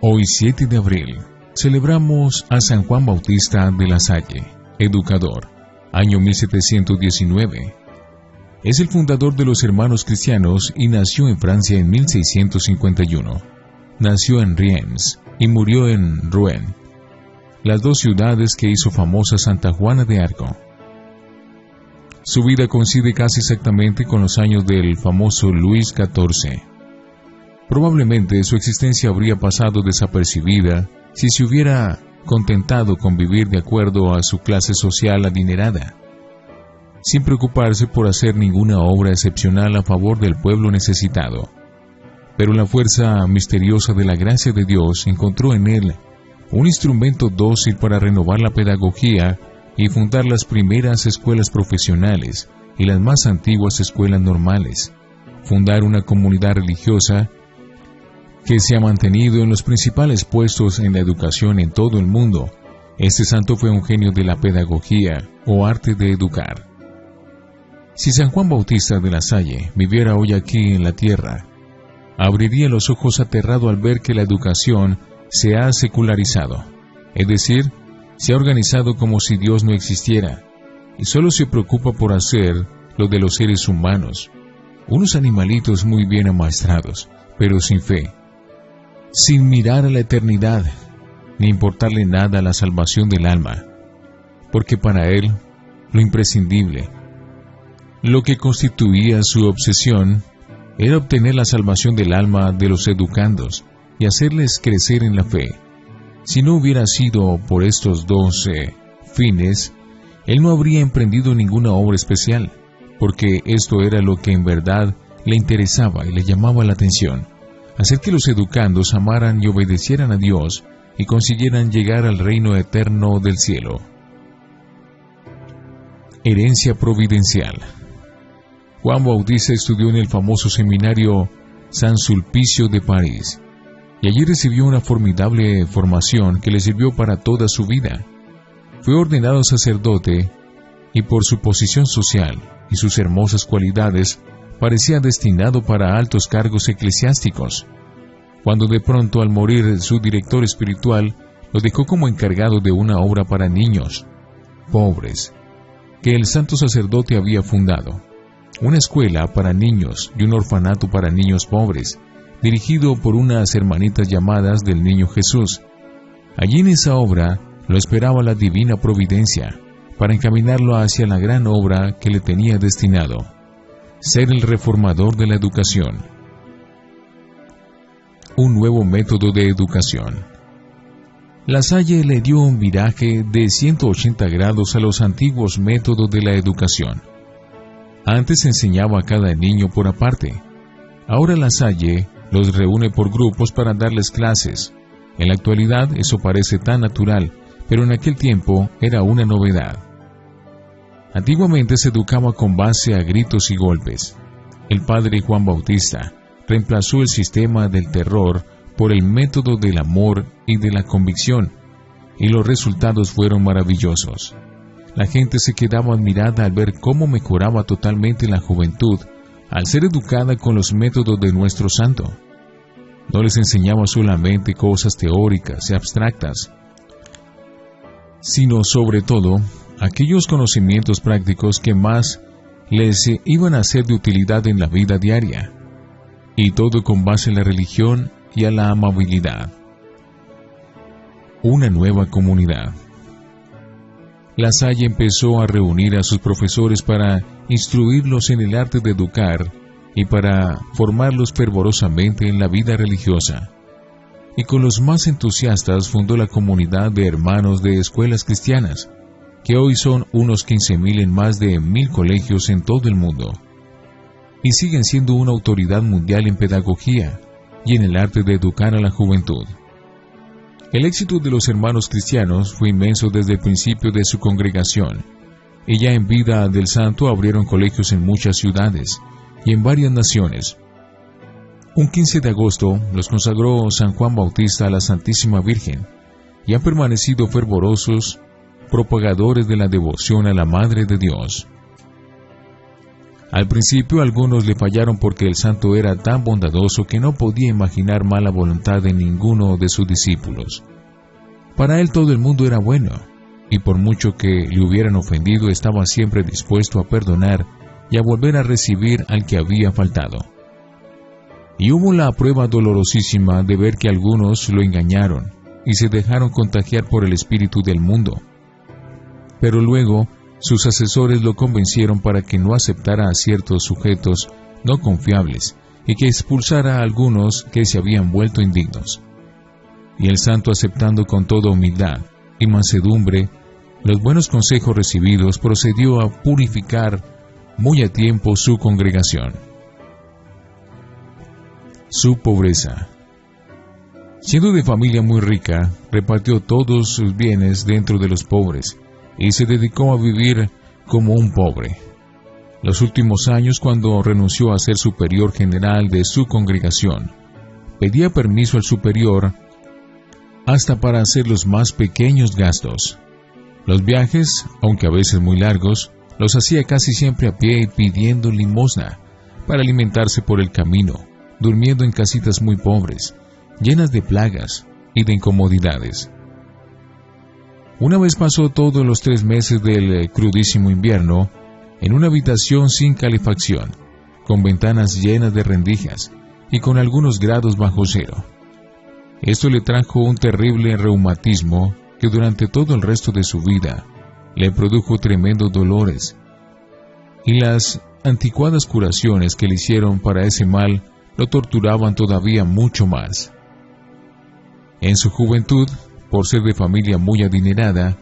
Hoy 7 de abril, celebramos a San Juan Bautista de la Salle, educador, año 1719. Es el fundador de los hermanos cristianos y nació en Francia en 1651. Nació en Reims y murió en Rouen, las dos ciudades que hizo famosa Santa Juana de Arco. Su vida coincide casi exactamente con los años del famoso Luis XIV. Probablemente su existencia habría pasado desapercibida si se hubiera contentado con vivir de acuerdo a su clase social adinerada, sin preocuparse por hacer ninguna obra excepcional a favor del pueblo necesitado. Pero la fuerza misteriosa de la gracia de Dios encontró en él un instrumento dócil para renovar la pedagogía y fundar las primeras escuelas profesionales y las más antiguas escuelas normales, fundar una comunidad religiosa que se ha mantenido en los principales puestos en la educación en todo el mundo. Este santo fue un genio de la pedagogía o arte de educar. Si San Juan Bautista de la Salle viviera hoy aquí en la tierra, abriría los ojos aterrado al ver que la educación se ha secularizado, es decir, se ha organizado como si Dios no existiera, y solo se preocupa por hacer lo de los seres humanos, unos animalitos muy bien amaestrados, pero sin fe, sin mirar a la eternidad, ni importarle nada a la salvación del alma, porque para él, lo imprescindible, lo que constituía su obsesión, era obtener la salvación del alma de los educandos y hacerles crecer en la fe. Si no hubiera sido por estos dos fines, él no habría emprendido ninguna obra especial, porque esto era lo que en verdad le interesaba y le llamaba la atención, hacer que los educandos amaran y obedecieran a Dios y consiguieran llegar al reino eterno del cielo. Herencia providencial. Juan Bautista estudió en el famoso seminario San Sulpicio de París, y allí recibió una formidable formación que le sirvió para toda su vida. Fue ordenado sacerdote, y por su posición social y sus hermosas cualidades, parecía destinado para altos cargos eclesiásticos, cuando de pronto al morir su director espiritual, lo dejó como encargado de una obra para niños pobres, que el santo sacerdote había fundado, una escuela para niños y un orfanato para niños pobres, dirigido por unas hermanitas llamadas del Niño Jesús. Allí en esa obra lo esperaba la divina providencia, para encaminarlo hacia la gran obra que le tenía destinado, ser el reformador de la educación. Un nuevo método de educación. La Salle le dio un viraje de 180 grados a los antiguos métodos de la educación. Antes enseñaba a cada niño por aparte. Ahora La Salle los reúne por grupos para darles clases. En la actualidad eso parece tan natural, pero en aquel tiempo era una novedad. Antiguamente se educaba con base a gritos y golpes. El padre Juan Bautista reemplazó el sistema del terror por el método del amor y de la convicción, y los resultados fueron maravillosos. La gente se quedaba admirada al ver cómo mejoraba totalmente la juventud al ser educada con los métodos de nuestro santo. No les enseñaba solamente cosas teóricas y abstractas, sino sobre todo aquellos conocimientos prácticos que más les iban a ser de utilidad en la vida diaria, y todo con base en la religión y a la amabilidad. Una nueva comunidad. La Salle empezó a reunir a sus profesores para instruirlos en el arte de educar y para formarlos fervorosamente en la vida religiosa. Y con los más entusiastas fundó la comunidad de hermanos de escuelas cristianas, que hoy son unos 15,000 en más de 1,000 colegios en todo el mundo, y siguen siendo una autoridad mundial en pedagogía y en el arte de educar a la juventud. El éxito de los hermanos cristianos fue inmenso desde el principio de su congregación, y ya en vida del santo abrieron colegios en muchas ciudades y en varias naciones. Un 15 de agosto los consagró San Juan Bautista a la Santísima Virgen, y han permanecido fervorosos propagadores de la devoción a la Madre de Dios. Al principio algunos le fallaron porque el santo era tan bondadoso que no podía imaginar mala voluntad en ninguno de sus discípulos. Para él todo el mundo era bueno, y por mucho que le hubieran ofendido estaba siempre dispuesto a perdonar y a volver a recibir al que había faltado. Y hubo la prueba dolorosísima de ver que algunos lo engañaron y se dejaron contagiar por el espíritu del mundo. Pero luego sus asesores lo convencieron para que no aceptara a ciertos sujetos no confiables y que expulsara a algunos que se habían vuelto indignos. Y el santo, aceptando con toda humildad y mansedumbre los buenos consejos recibidos, procedió a purificar muy a tiempo su congregación. Su pobreza. Siendo de familia muy rica, repartió todos sus bienes dentro de los pobres y se dedicó a vivir como un pobre. Los últimos años, cuando renunció a ser superior general de su congregación, pedía permiso al superior hasta para hacer los más pequeños gastos. Los viajes, aunque a veces muy largos, los hacía casi siempre a pie y pidiendo limosna para alimentarse por el camino, durmiendo en casitas muy pobres, llenas de plagas y de incomodidades. Una vez pasó todos los 3 meses del crudísimo invierno en una habitación sin calefacción, con ventanas llenas de rendijas y con algunos grados bajo cero. Esto le trajo un terrible reumatismo que durante todo el resto de su vida le produjo tremendos dolores, y las anticuadas curaciones que le hicieron para ese mal lo torturaban todavía mucho más. En su juventud, por ser de familia muy adinerada,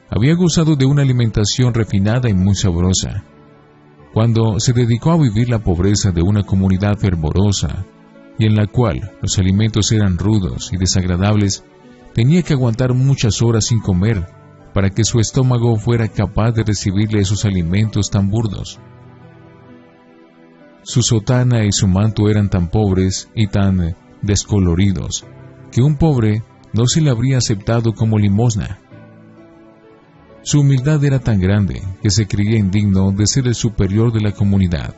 había gozado de una alimentación refinada y muy sabrosa. Cuando se dedicó a vivir la pobreza de una comunidad fervorosa, y en la cual los alimentos eran rudos y desagradables, tenía que aguantar muchas horas sin comer para que su estómago fuera capaz de recibirle esos alimentos tan burdos. Su sotana y su manto eran tan pobres y tan descoloridos que un pobre no se le habría aceptado como limosna. Su humildad era tan grande que se creía indigno de ser el superior de la comunidad.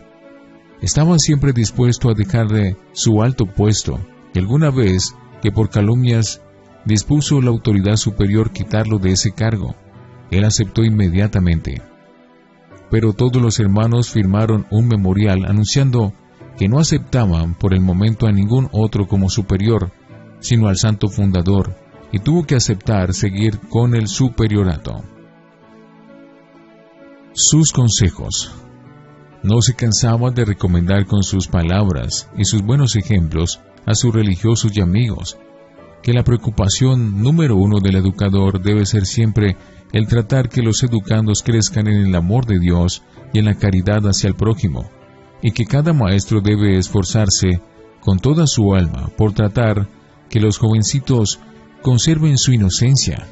Estaba siempre dispuesto a dejar de su alto puesto, y alguna vez que por calumnias dispuso la autoridad superior quitarlo de ese cargo, él aceptó inmediatamente. Pero todos los hermanos firmaron un memorial anunciando que no aceptaban por el momento a ningún otro como superior, sino al santo fundador, y tuvo que aceptar seguir con el superiorato. Sus consejos. No se cansaba de recomendar con sus palabras y sus buenos ejemplos a sus religiosos y amigos que la preocupación número 1 del educador debe ser siempre el tratar que los educandos crezcan en el amor de Dios y en la caridad hacia el prójimo, y que cada maestro debe esforzarse con toda su alma por tratar que los jovencitos conserven su inocencia,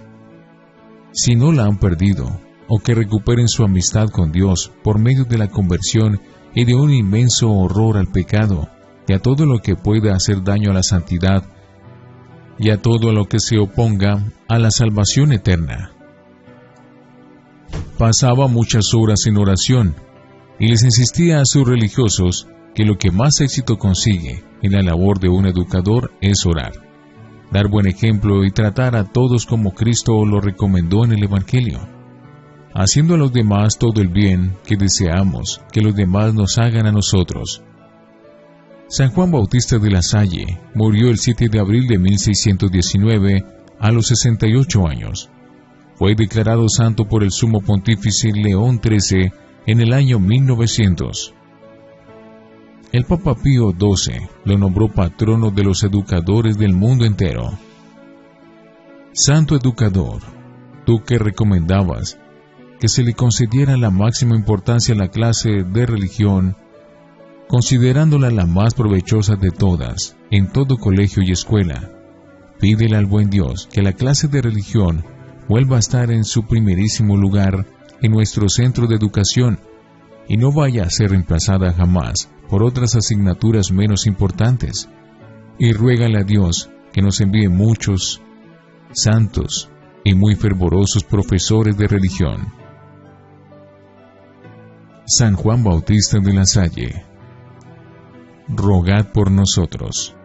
si no la han perdido, o que recuperen su amistad con Dios por medio de la conversión y de un inmenso horror al pecado y a todo lo que pueda hacer daño a la santidad y a todo lo que se oponga a la salvación eterna. Pasaba muchas horas en oración y les insistía a sus religiosos que lo que más éxito consigue en la labor de un educador es orar, dar buen ejemplo y tratar a todos como Cristo lo recomendó en el Evangelio, haciendo a los demás todo el bien que deseamos que los demás nos hagan a nosotros. San Juan Bautista de la Salle murió el 7 de abril de 1619 a los 68 años. Fue declarado santo por el sumo pontífice León XIII en el año 1900. El Papa Pío XII lo nombró patrono de los educadores del mundo entero. Santo educador, tú que recomendabas que se le concediera la máxima importancia a la clase de religión, considerándola la más provechosa de todas, en todo colegio y escuela, pídele al buen Dios que la clase de religión vuelva a estar en su primerísimo lugar en nuestro centro de educación y no vaya a ser reemplazada jamás por otras asignaturas menos importantes. Y ruégale a Dios que nos envíe muchos santos y muy fervorosos profesores de religión. San Juan Bautista de la Salle, rogad por nosotros.